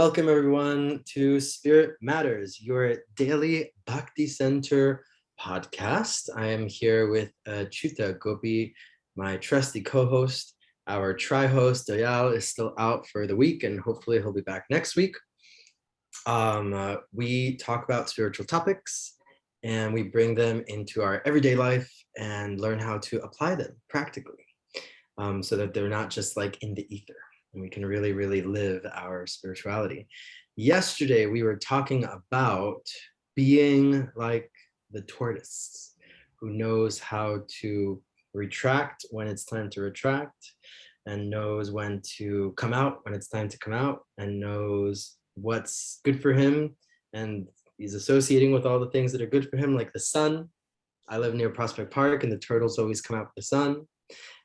Welcome everyone to Spirit Matters, your daily Bhakti Center podcast. I am here with Chuta Gopi, my trusty co-host. Our tri-host Dayal is still out for the week, and hopefully he'll be back next week. We talk about spiritual topics, and we bring them into our everyday life and learn how to apply them practically, so that they're not just like in the ether. And we can really, really live our spirituality. Yesterday, we were talking about being like the tortoise who knows how to retract when it's time to retract, and knows when to come out when it's time to come out, and knows what's good for him. And he's associating with all the things that are good for him, like the sun. I live near Prospect Park, and the turtles always come out with the sun,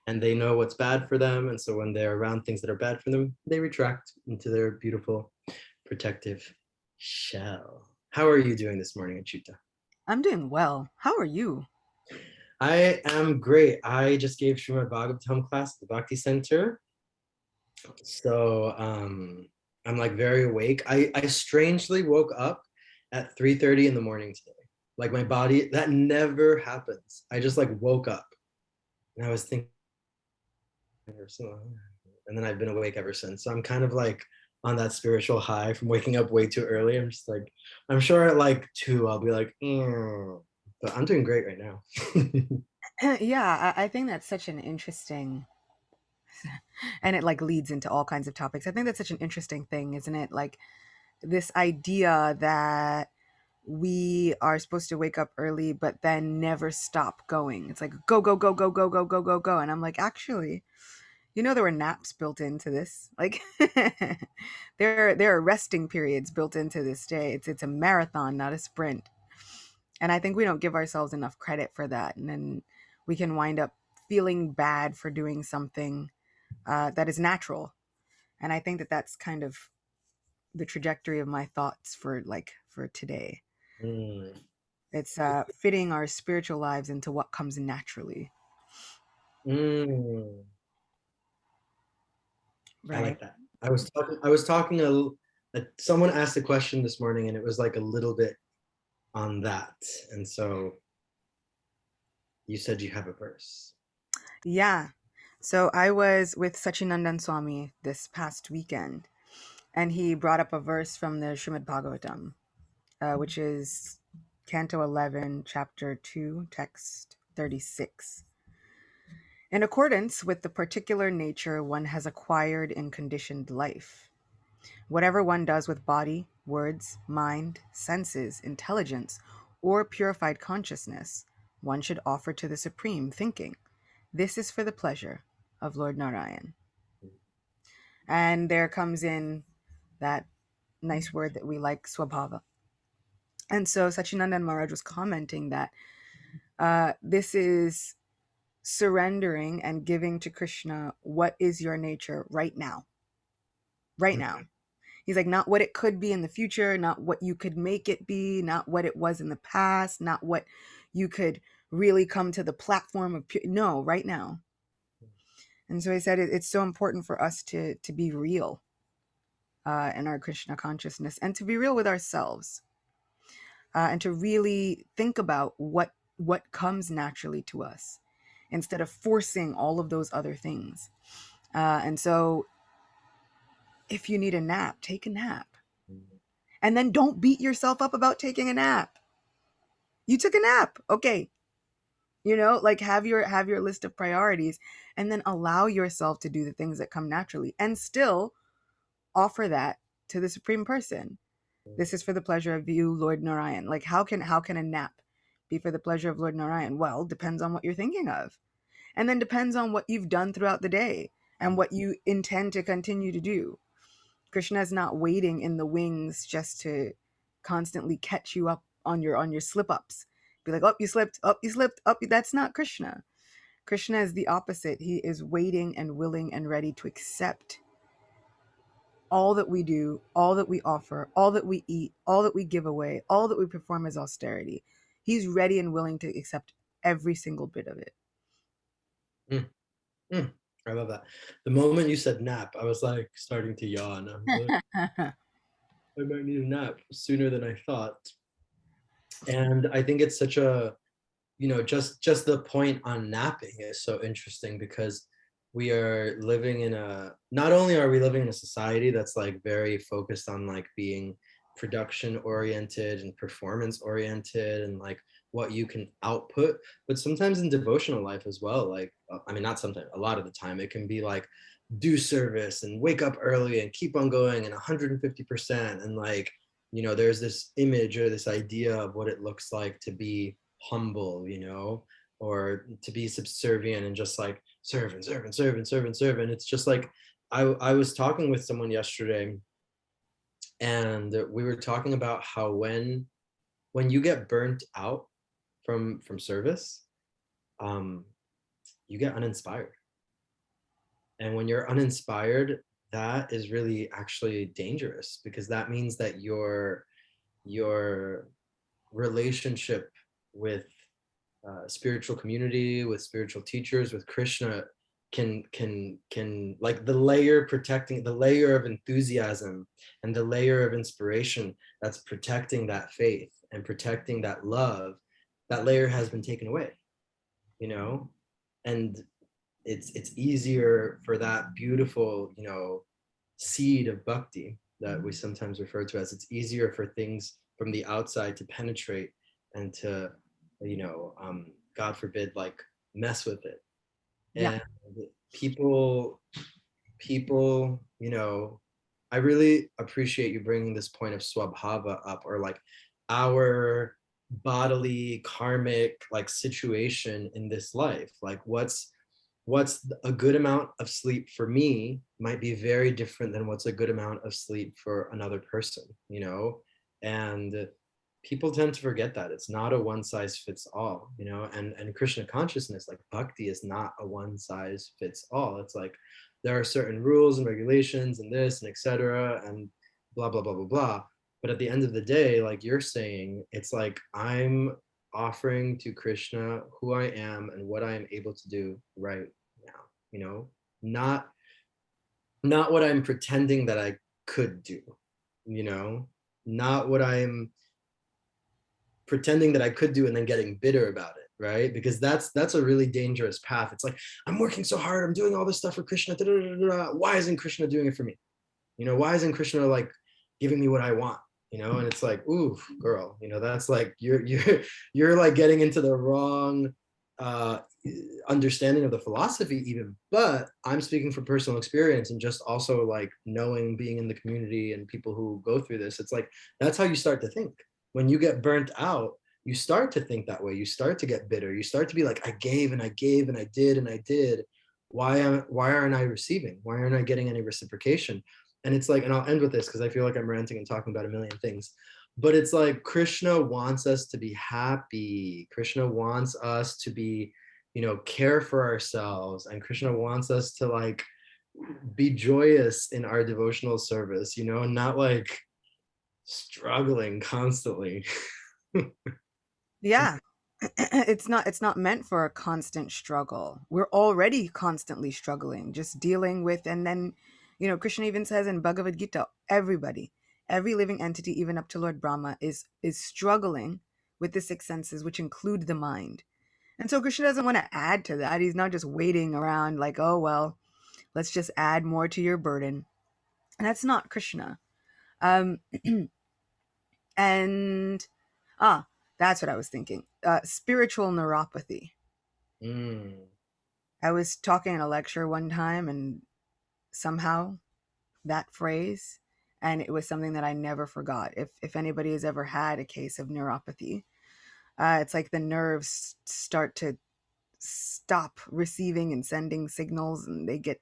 and they know what's bad for them. And so when they're around things that are bad for them, they retract into their beautiful protective shell. How are you doing this morning, Achuta? I'm doing well. How are you? I am great. I just gave Srimad Bhagavatam class at the Bhakti Center. So I'm like very awake. I strangely woke up at 3:30 in the morning today. Like my body, that never happens. I just like woke up and I was thinking, and then I've been awake ever since. So I'm kind of like on that spiritual high from waking up way too early. I'm just like, I'm sure at like 2 I'll be like, but I'm doing great right now. Yeah, I think that's such an interesting, and it like leads into all kinds of topics. I think that's such an interesting thing, isn't it? Like this idea that we are supposed to wake up early, but then never stop going. It's like go, go, go, go, go, go, go, go, go. And I'm like, actually, there were naps built into this. Like there are resting periods built into this day. It's a marathon, not a sprint. And I think we don't give ourselves enough credit for that. And then we can wind up feeling bad for doing something that is natural. And I think that that's kind of the trajectory of my thoughts for today. Mm, It's fitting our spiritual lives into what comes naturally, mm, I right? like that. Someone asked a question this morning, and it was like a little bit on that. And so you said you have a verse. Yeah. So I was with Sachinandan Swami this past weekend, and he brought up a verse from the Srimad Bhagavatam, which is Canto 11, Chapter 2, Text 36. In accordance with the particular nature one has acquired in conditioned life, whatever one does with body, words, mind, senses, intelligence, or purified consciousness, one should offer to the Supreme, thinking, this is for the pleasure of Lord Narayan. And there comes in that nice word that we like, swabhava. And so Sachinandan Maharaj was commenting that this is surrendering and giving to Krishna what is your nature right now. Right now. He's like, not what it could be in the future, not what you could make it be, not what it was in the past, not what you could really come to the platform of. No, right now. And so he said it's so important for us to be real in our Krishna consciousness and to be real with ourselves and to really think about what comes naturally to us instead of forcing all of those other things. And so if you need a nap, take a nap. And then don't beat yourself up about taking a nap. You took a nap. Okay. Like have your list of priorities and then allow yourself to do the things that come naturally and still offer that to the Supreme Person. This is for the pleasure of you, Lord Narayan. Like how can a nap be for the pleasure of Lord Narayan? Well, depends on what you're thinking of. And then depends on what you've done throughout the day and what you intend to continue to do. Krishna is not waiting in the wings just to constantly catch you up on your slip ups. Be like, oh, you slipped, oh, you slipped, oh, that's not Krishna. Krishna is the opposite. He is waiting and willing and ready to accept all that we do, all that we offer, all that we eat, all that we give away, all that we perform as austerity. He's ready and willing to accept every single bit of it. Mm, mm. I love that. The moment you said nap, I was like starting to yawn. I was like, I might need a nap sooner than I thought. And I think it's such a, just the point on napping is so interesting because we are living in a, not only are we living in a society that's like very focused on like being production oriented and performance oriented and like what you can output, but sometimes in devotional life as well, like I mean not sometimes, a lot of the time it can be like do service and wake up early and keep on going and 150%, and like there's this image or this idea of what it looks like to be humble, or to be subservient and just like serve and serve and serve and serve and serve. And it's just like I was talking with someone yesterday, and we were talking about how when you get burnt out from service, um, you get uninspired. And when you're uninspired, that is really actually dangerous because that means that your relationship with spiritual community, with spiritual teachers, with Krishna can like the layer of enthusiasm and the layer of inspiration that's protecting that faith and protecting that love, that layer has been taken away, you know, and it's easier for that beautiful, seed of bhakti that we sometimes refer to as, it's easier for things from the outside to penetrate and to, God forbid, like mess with it. Yeah. And people, I really appreciate you bringing this point of swabhava up, or like our bodily karmic like situation in this life. Like what's a good amount of sleep for me might be very different than what's a good amount of sleep for another person, and people tend to forget that it's not a one size fits all, and Krishna consciousness, like bhakti, is not a one size fits all. It's like there are certain rules and regulations and this and etc. and blah blah blah blah blah. But at the end of the day, like you're saying, it's like I'm offering to Krishna who I am and what I am able to do right now, not what I'm pretending that I could do, you know, not what I'm pretending that I could do and then getting bitter about it, right? Because that's a really dangerous path. It's like I'm working so hard, I'm doing all this stuff for Krishna. Da, da, da, da, da. Why isn't Krishna doing it for me? Why isn't Krishna like giving me what I want? And it's like, ooh, girl, that's like you're like getting into the wrong uh understanding of the philosophy even. But I'm speaking from personal experience and just also like knowing, being in the community and people who go through this. It's like that's how you start to think. When you get burnt out, you start to think that way. You start to get bitter. You start to be like, I gave and I gave and I did and I did. Why aren't I receiving? Why aren't I getting any reciprocation? And it's like, and I'll end with this because I feel like I'm ranting and talking about a million things, but it's like Krishna wants us to be happy. Krishna wants us to be, care for ourselves. And Krishna wants us to like be joyous in our devotional service, not like struggling constantly. Yeah. It's not meant for a constant struggle. We're already constantly struggling, just dealing with. And then Krishna even says in Bhagavad Gita, every living entity, even up to Lord Brahma, is struggling with the six senses, which include the mind. And so Krishna doesn't want to add to that. He's not just waiting around like, oh well, let's just add more to your burden. And that's not Krishna. um and that's what I was thinking. Spiritual neuropathy. Mm, I was talking in a lecture one time, and somehow that phrase, and it was something that I never forgot. If anybody has ever had a case of neuropathy, it's like the nerves start to stop receiving and sending signals, and they get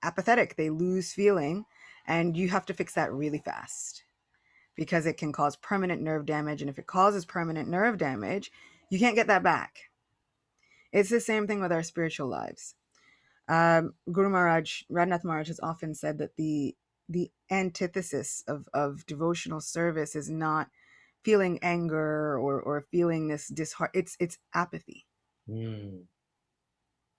apathetic. They lose feeling, and you have to fix that really fast because it can cause permanent nerve damage. And if it causes permanent nerve damage, you can't get that back. It's the same thing with our spiritual lives. Guru Maharaj, Radhanath Maharaj, has often said that the antithesis of devotional service is not feeling anger or feeling this disheart. It's apathy. mm,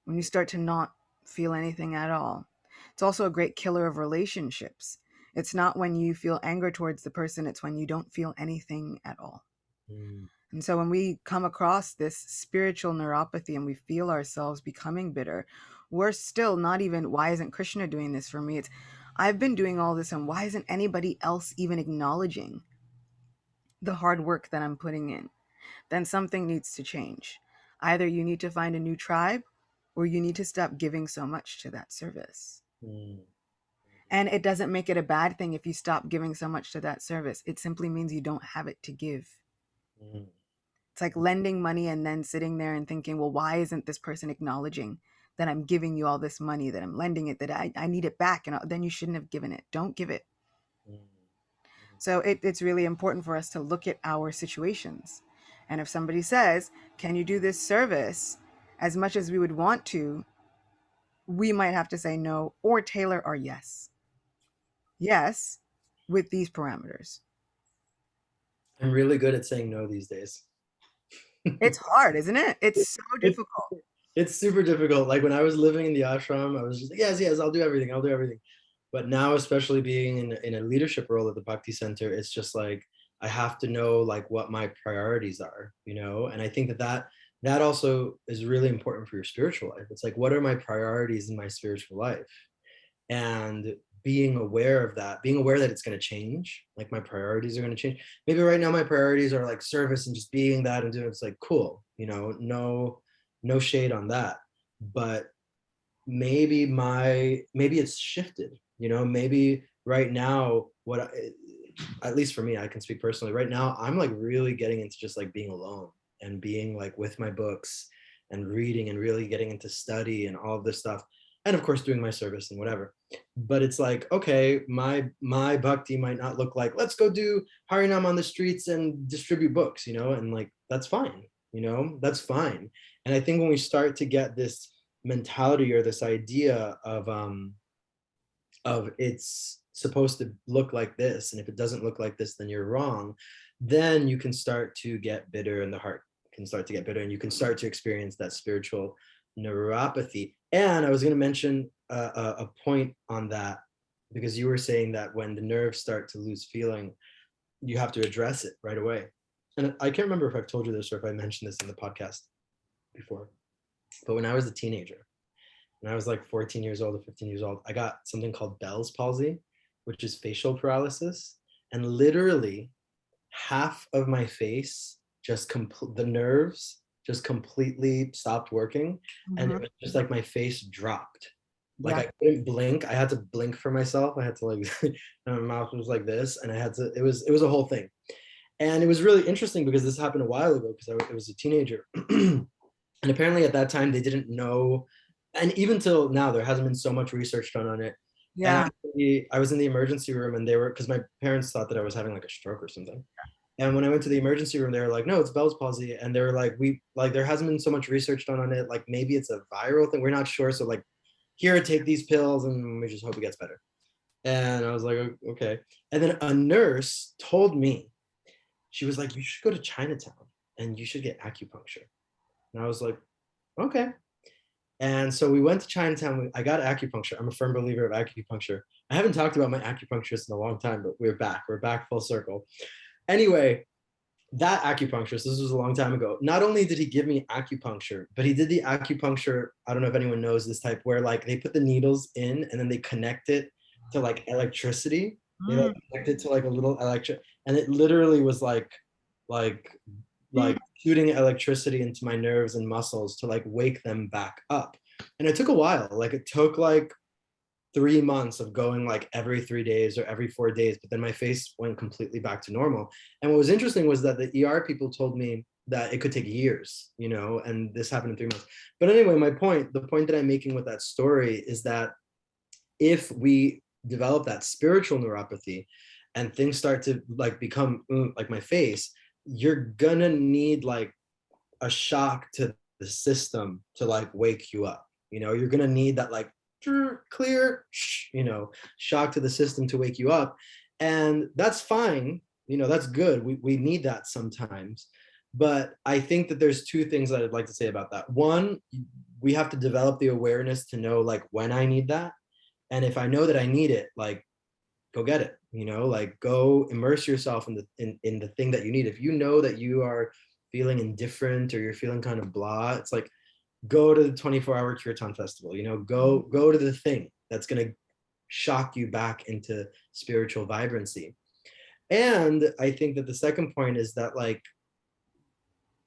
When you start to not feel anything at all. It's also a great killer of relationships. It's not when you feel anger towards the person, it's when you don't feel anything at all. Mm, And so when we come across this spiritual neuropathy and we feel ourselves becoming bitter, we're still not even, why isn't Krishna doing this for me? It's, I've been doing all this, and why isn't anybody else even acknowledging the hard work that I'm putting in? Then something needs to change. Either you need to find a new tribe, or you need to stop giving so much to that service. mm, And it doesn't make it a bad thing if you stop giving so much to that service. It simply means you don't have it to give. mm, It's like lending money and then sitting there and thinking, well, why isn't this person acknowledging that I'm giving you all this money, that I'm lending it, that I need it back? And then you shouldn't have given it. Don't give it. mm, So it's really important for us to look at our situations. And if somebody says, can you do this service, as much as we would want to, we might have to say no or tailor our yes. Yes, with these parameters. I'm really good at saying no these days. It's hard, isn't it? It's so It's difficult. it's super difficult. Like when I was living in the ashram, I was just like, yes, yes, I'll do everything. I'll do everything. But now, especially being in a leadership role at the Bhakti Center, it's just like I have to know like what my priorities are, you know? And I think that that also is really important for your spiritual life. It's like, what are my priorities in my spiritual life? And being aware of that, being aware that it's going to change, like my priorities are going to change. Maybe right now my priorities are like service and just being that and doing it's like cool, you know, no shade on that. But maybe it's shifted, you know, maybe right now at least for me, I can speak personally, right now I'm like really getting into just like being alone and being like with my books and reading and really getting into study and all of this stuff, and of course doing my service and whatever. But it's like, okay, my bhakti might not look like let's go do harinam on the streets and distribute books, you know, and like that's fine, you know, that's fine. And I think when we start to get this mentality or this idea of it's supposed to look like this, and if it doesn't look like this then you're wrong, then you can start to get bitter, and the heart can start to get bitter, and you can start to experience that spiritual neuropathy. And I was going to mention a point on that, because you were saying that when the nerves start to lose feeling, you have to address it right away. And I can't remember if I've told you this or if I mentioned this in the podcast before, but when I was a teenager, when I was like 14 years old or 15 years old, I got something called Bell's palsy, which is facial paralysis. And literally half of my face just the nerves just completely stopped working. And it Mhm. was just like my face dropped. Like Yeah. I couldn't blink. I had to blink for myself. I had to like, my mouth was like this, and I had to, it was a whole thing. And it was really interesting because this happened a while ago because I was a teenager. And apparently at that time they didn't know, and even till now there hasn't been so much research done on it. And Yeah. I was in the emergency room, and they were, because my parents thought that I was having like a stroke or something. And when I went to the emergency room, they were like, no, it's Bell's palsy. And they were like, we like, there hasn't been so much research done on it, like maybe it's a viral thing, we're not sure, so like here, take these pills and we just hope it gets better. And I was like, okay. And then a nurse told me, she was like, you should go to Chinatown and you should get acupuncture. And I was like, okay. And so we went to Chinatown. I got acupuncture. I'm a firm believer of acupuncture. I haven't talked about my acupuncturist in a long time, but we're back. We're back full circle. Anyway, that acupuncturist, this was a long time ago. Not only did he give me acupuncture, but he did the acupuncture. I don't know if anyone knows this type, where like they put the needles in and then they connect it to like electricity. They like Mm. connect it to like a little electric, and it literally was like Mm. like shooting electricity into my nerves and muscles to like wake them back up. And it took a while. Like it took like 3 months of going like every 3 days or every 4 days, but then my face went completely back to normal. And what was interesting was that the ER people told me that it could take years, you know, and this happened in 3 months. But anyway, the point that I'm making with that story is that if we develop that spiritual neuropathy and things start to like become like my face, you're gonna need like a shock to the system to like wake you up. You know, you're gonna need that like clear, you know, shock to the system to wake you up. And that's fine. You know, that's good. We need that sometimes. But I think that there's two things that I'd like to say about that. One, we have to develop the awareness to know like when I need that. And if I know that I need it, like go get it, you know, like go immerse yourself in in the thing that you need. If you know that you are feeling indifferent or you're feeling kind of blah, it's like go to the 24-hour kirtan festival, you know, go to the thing that's going to shock you back into spiritual vibrancy. And I think that the second point is that like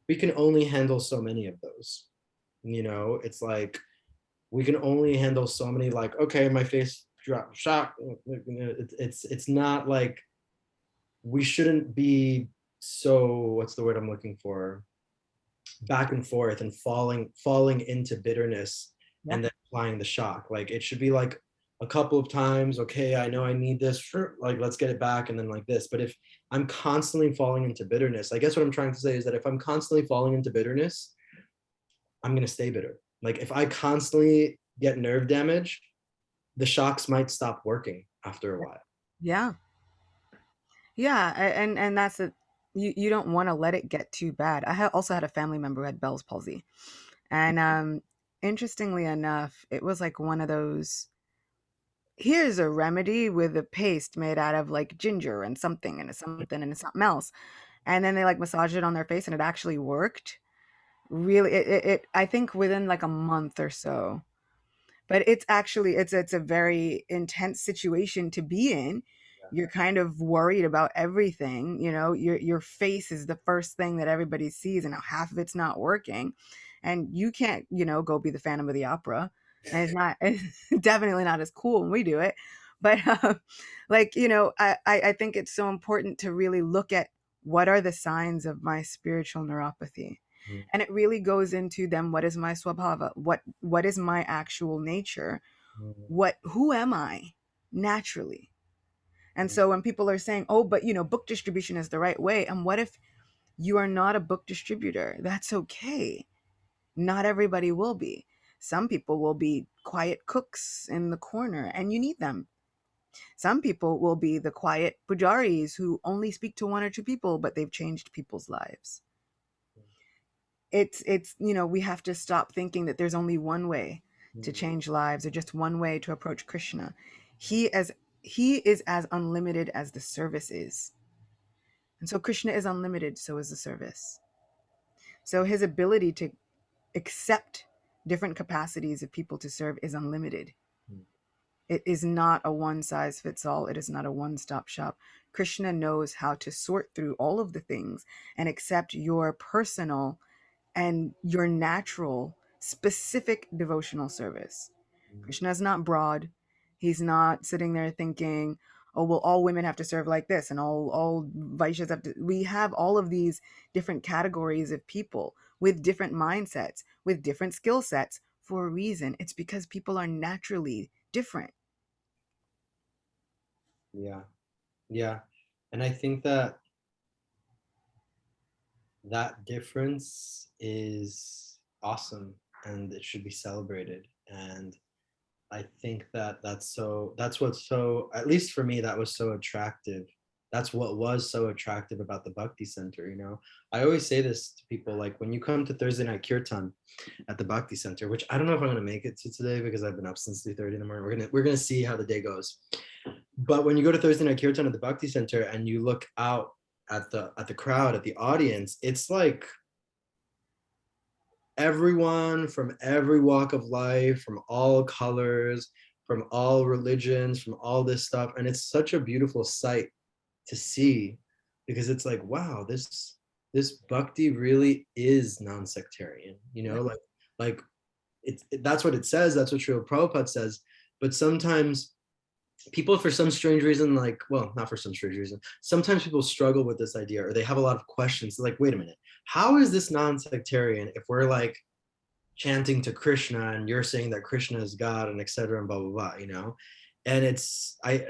we can only handle so many of those, you know. It's like we can only handle so many, like, okay, my face dropped shock. It's not like we shouldn't be so, what's the word I'm looking for, back and forth and falling into bitterness Yeah. and then applying the shock. Like it should be like a couple of times, okay, I know I need this, like let's get it back, and then like this. But if I'm constantly falling into bitterness, I guess what I'm trying to say is that if I'm constantly falling into bitterness, I'm going to stay bitter. Like if I constantly get nerve damage, the shocks might stop working after a while. Yeah. Yeah, and that's it. You don't want to let it get too bad. Also had a family member who had Bell's palsy, and interestingly enough, it was like one of those. Here's a remedy with a paste made out of like ginger and something and something else, and then they like massaged it on their face, and it actually worked. Really, I think within like a month or so. But it's actually it's a very intense situation to be in. You're kind of worried about everything, you know. Your face is the first thing that everybody sees, and now half of it's not working, and you can't, you know, go be the Phantom of the Opera, and it's not it's definitely not as cool when we do it. But like, you know, I think it's so important to really look at what are the signs of my spiritual neuropathy, Mhm. and it really goes into them, what is my swabhava, what is my actual nature, who am I naturally. And so when people are saying, oh, but you know, book distribution is the right way, and what if you are not a book distributor? That's okay. Not everybody will be. Some people will be quiet cooks in the corner and you need them. Some people will be the quiet pujaris who only speak to one or two people, but they've changed people's lives. It's you know, we have to stop thinking that there's only one way to change lives or just one way to approach Krishna. He is as unlimited as the service is. And so Krishna is unlimited, so is the service. So his ability to accept different capacities of people to serve is unlimited. It is not a one size fits all. It is not a one stop shop. Krishna knows how to sort through all of the things and accept your personal and your natural, specific devotional service. Krishna is not broad. He's not sitting there thinking, oh, well, all women have to serve like this and all Vaishyas have to. We have all of these different categories of people with different mindsets, with different skill sets for a reason. It's because people are naturally different. Yeah, yeah. And I think that that difference is awesome and it should be celebrated. And I think that that's what's so, at least for me, that was so attractive. That's what was so attractive about the Bhakti Center, you know. I always say this to people, like when you come to Thursday night kirtan at the Bhakti Center, which I don't know if I'm gonna make it to today because I've been up since 3:30 in the morning. We're gonna see how the day goes. But when you go to Thursday night kirtan at the Bhakti Center and you look out at the crowd, at the audience, it's like everyone from every walk of life, from all colors, from all religions, from all this stuff. And it's such a beautiful sight to see because it's like, wow, this bhakti really is non-sectarian, you Yeah. know, like that's what it says, that's what Srila Prabhupada says. But sometimes people, for some strange reason, like, well, not for some strange reason, sometimes people struggle with this idea or they have a lot of questions. They're like, wait a minute, how is this non-sectarian if we're like chanting to Krishna and you're saying that Krishna is God and etc. and blah blah blah, you know? And it's, I,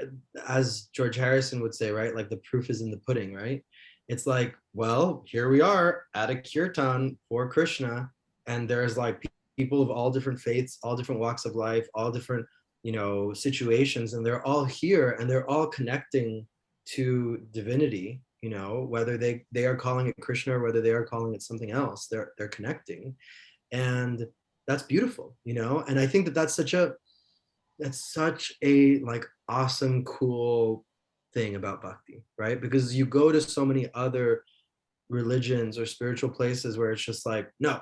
as George Harrison would say, right? Like the proof is in the pudding, right? It's like, well, here we are at a kirtan for Krishna, and there's like people of all different faiths, all different walks of life, all different, you know, situations, and they're all here and they're all connecting to divinity, you know, whether they are calling it Krishna or whether they are calling it something else, they're connecting. And that's beautiful, you know. And I think that that's such a, that's such a like awesome, cool thing about bhakti, right? Because you go to so many other religions or spiritual places where it's just like, no,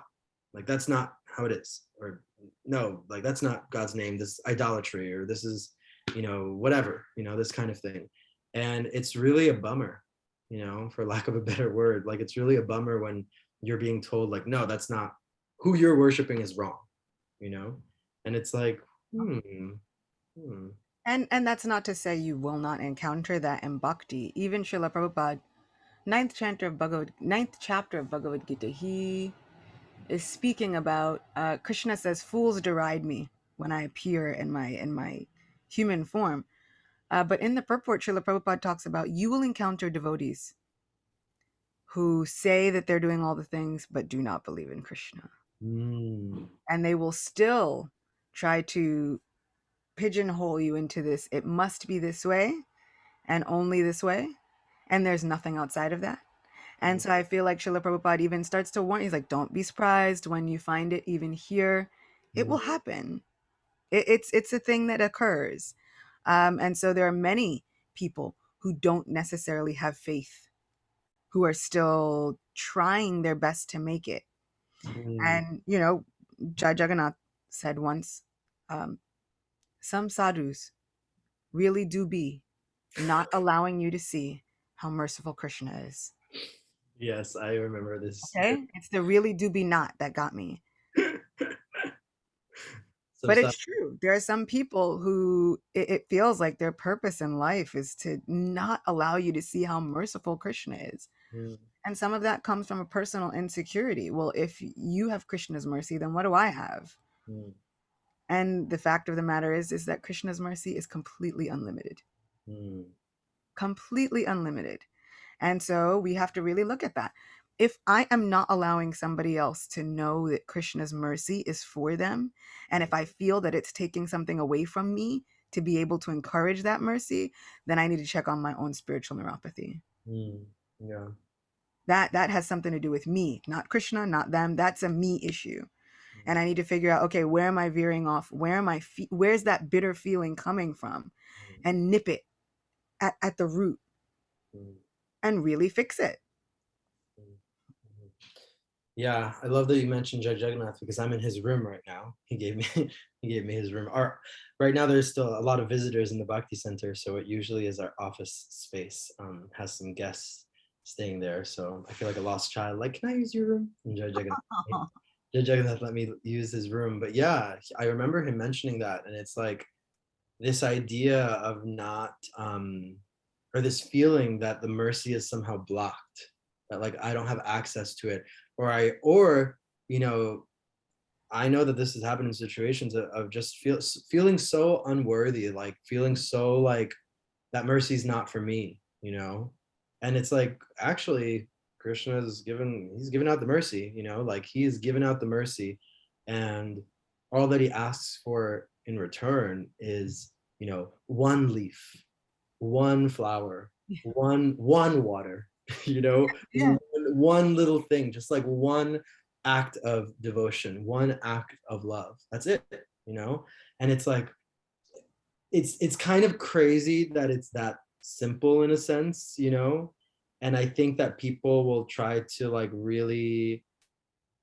like that's not how it is, or no, like that's not God's name, this idolatry, or this is, whatever, this kind of thing. And it's really a bummer, for lack of a better word. Like it's really a bummer when you're being told like, no, that's not, who you're worshiping is wrong, you know? And it's like, hmm. And that's not to say you will not encounter that in bhakti. Even Srila Prabhupada, ninth chapter of Bhagavad Gita, he is speaking about Krishna says, "Fools deride me when I appear in my human form." But in the purport, Srila Prabhupada talks about you will encounter devotees who say that they're doing all the things but do not believe in Krishna, Mm, and they will still try to pigeonhole you into this. It must be this way and only this way, and there's nothing outside of that. And so I feel like Srila Prabhupada even starts to warn. He's like, don't be surprised when you find it even here. It will mm, happen. It's a thing that occurs. And so there are many people who don't necessarily have faith, who are still trying their best to make it. mm, And, Jai Jagannath said once, um, some sadhus really do be not allowing you to see how merciful Krishna is. yes, I remember this. Okay? It's the really do be not that got me. Some But stuff. it's true. There are some people who it feels like their purpose in life is to not allow you to see how merciful Krishna is. Mm, And some of that comes from a personal insecurity. Well, if you have Krishna's mercy, then what do I have? mm, And the fact of the matter is that Krishna's mercy is completely unlimited. mm, Completely unlimited. And so we have to really look at that. If I am not allowing somebody else to know that Krishna's mercy is for them, and if I feel that it's taking something away from me to be able to encourage that mercy, then I need to check on my own spiritual neuropathy. mm, yeah. That has something to do with me, not Krishna, not them. That's a me issue. Mm, And I need to figure out, okay, where am I veering off? Where's that bitter feeling coming from? mm, And nip it at the root mm, and really fix it. mm, mm. Yeah, I love that you mentioned Judge Jagannath because I'm in his room right now. He gave me he gave me his room. Right now there's still a lot of visitors in the Bhakti Center, so it usually is our office space. Has some guests staying there, so I feel like a lost child. Like, can I use your room? And Judge Jagannath let me use his room. But yeah, I remember him mentioning that, and it's like this idea of not or this feeling that the mercy is somehow blocked, that like I don't have access to it, or you know I know that this has happened in situations of just feeling so unworthy, like feeling so like that mercy is not for me, and it's like actually Krishna he's given out the mercy, like he has given out the mercy, and all that he asks for in return is one leaf, one flower, one water, Yeah. one little thing, just like one act of devotion, one act of love. That's it, and it's like it's kind of crazy that it's that simple in a sense, and I think that people will try to like really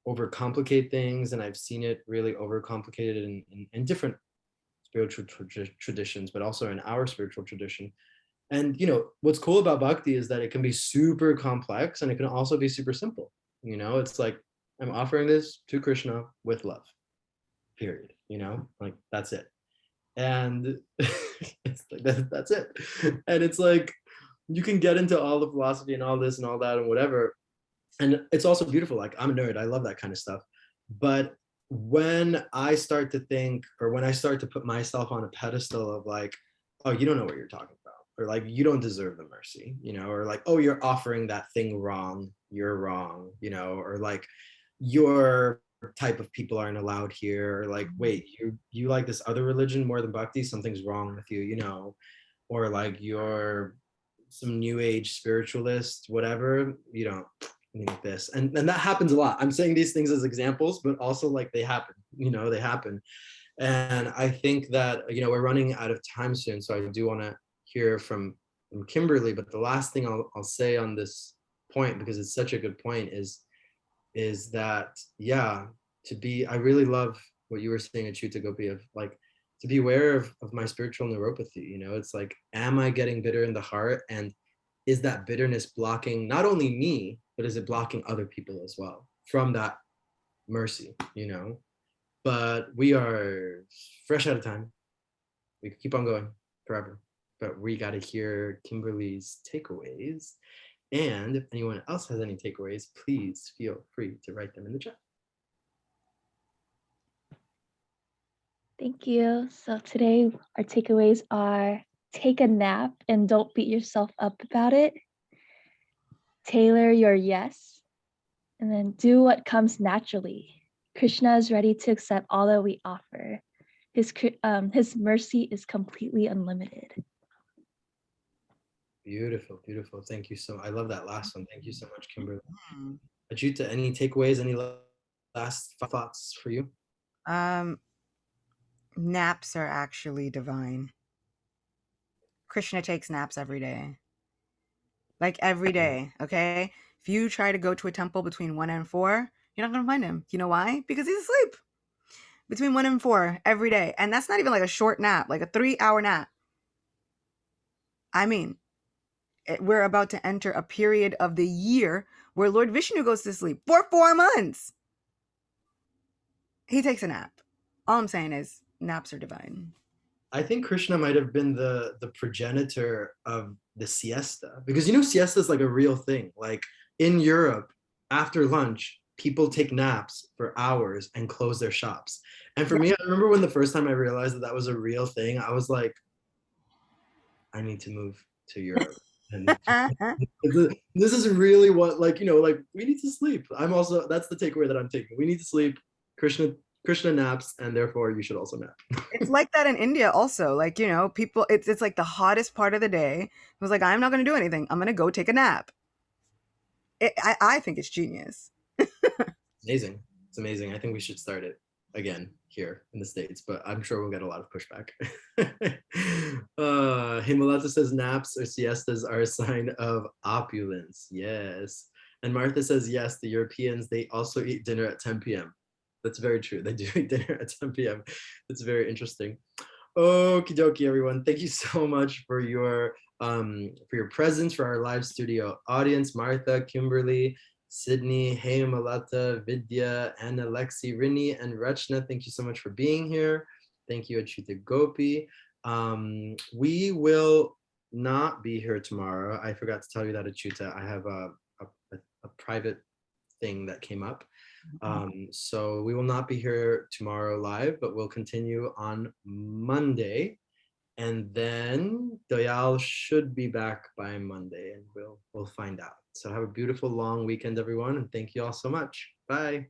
overcomplicate things, and I've seen it really overcomplicated in different spiritual traditions, but also in our spiritual tradition. And what's cool about bhakti is that it can be super complex and it can also be super simple. It's like I'm offering this to Krishna with love, period. Like that's it. And it's like that's it. And it's like you can get into all the philosophy and all this and all that and whatever, and it's also beautiful. Like I'm a nerd, I love that kind of stuff. But when I start to think, or when I start to put myself on a pedestal of like, oh, you don't know what you're talking about, or like you don't deserve the mercy, or like, oh, you're offering that thing wrong, you're wrong, or like your type of people aren't allowed here, or like, wait, you like this other religion more than bhakti, something's wrong with you, or like you're some new age spiritualist, whatever, like this. And that happens a lot. I'm saying these things as examples, but also like they happen, they happen. And I think that, we're running out of time soon, so I do want to hear from Kimberly. But the last thing I'll say on this point, because it's such a good point, is that, yeah, I really love what you were saying, Achuta Gopi, of like, to be aware of my spiritual neuropathy. It's like, am I getting bitter in the heart? And is that bitterness blocking not only me, but is it blocking other people as well from that mercy? But we are fresh out of time. We could keep on going forever, but we got to hear Kimberly's takeaways. And if anyone else has any takeaways, please feel free to write them in the chat. Thank you. So today our takeaways are: take a nap and don't beat yourself up about it. Tailor your yes. And then do what comes naturally. Krishna is ready to accept all that we offer. His mercy is completely unlimited. Beautiful, beautiful. Thank you so much. I love that last one. Thank you so much, Kimberly. Mm. Ajuta, any takeaways, any last thoughts for you? Naps are actually divine. Krishna takes naps every day. Like every day, okay? If you try to go to a temple between 1 and 4, you're not going to find him. You know why? Because he's asleep between 1 and 4 every day. And that's not even like a short nap, like a 3-hour nap. I mean, we're about to enter a period of the year where Lord Vishnu goes to sleep for 4 months. He takes a nap. All I'm saying is naps are divine. I think Krishna might have been the progenitor of the siesta, because siesta is like a real thing. Like in Europe, after lunch, people take naps for hours and close their shops. And for me, I remember when the first time I realized that was a real thing, I was like, I need to move to Europe. And this is really what, like, we need to sleep. That's the takeaway that I'm taking. We need to sleep. Krishna naps, and therefore you should also nap. It's like that in India also. Like, people, it's like the hottest part of the day. It was like, I'm not going to do anything. I'm going to go take a nap. I think it's genius. Amazing. It's amazing. I think we should start it again here in the States, but I'm sure we'll get a lot of pushback. Himalata says naps or siestas are a sign of opulence. Yes. And Martha says, yes, the Europeans, they also eat dinner at 10 p.m. That's very true. They do eat dinner at 10 p.m. It's very interesting. Okie dokie, everyone. Thank you so much for your presence, for our live studio audience, Martha, Kimberly, Sydney, Hemalata, Vidya, and Alexi, Rini, and Rachna. Thank you so much for being here. Thank you, Achuta Gopi. We will not be here tomorrow. I forgot to tell you that, Achuta. I have a private thing that came up. So we will not be here tomorrow live, but we'll continue on Monday. And then Doyal should be back by Monday, and we'll find out. So have a beautiful long weekend, everyone, and thank you all so much. Bye.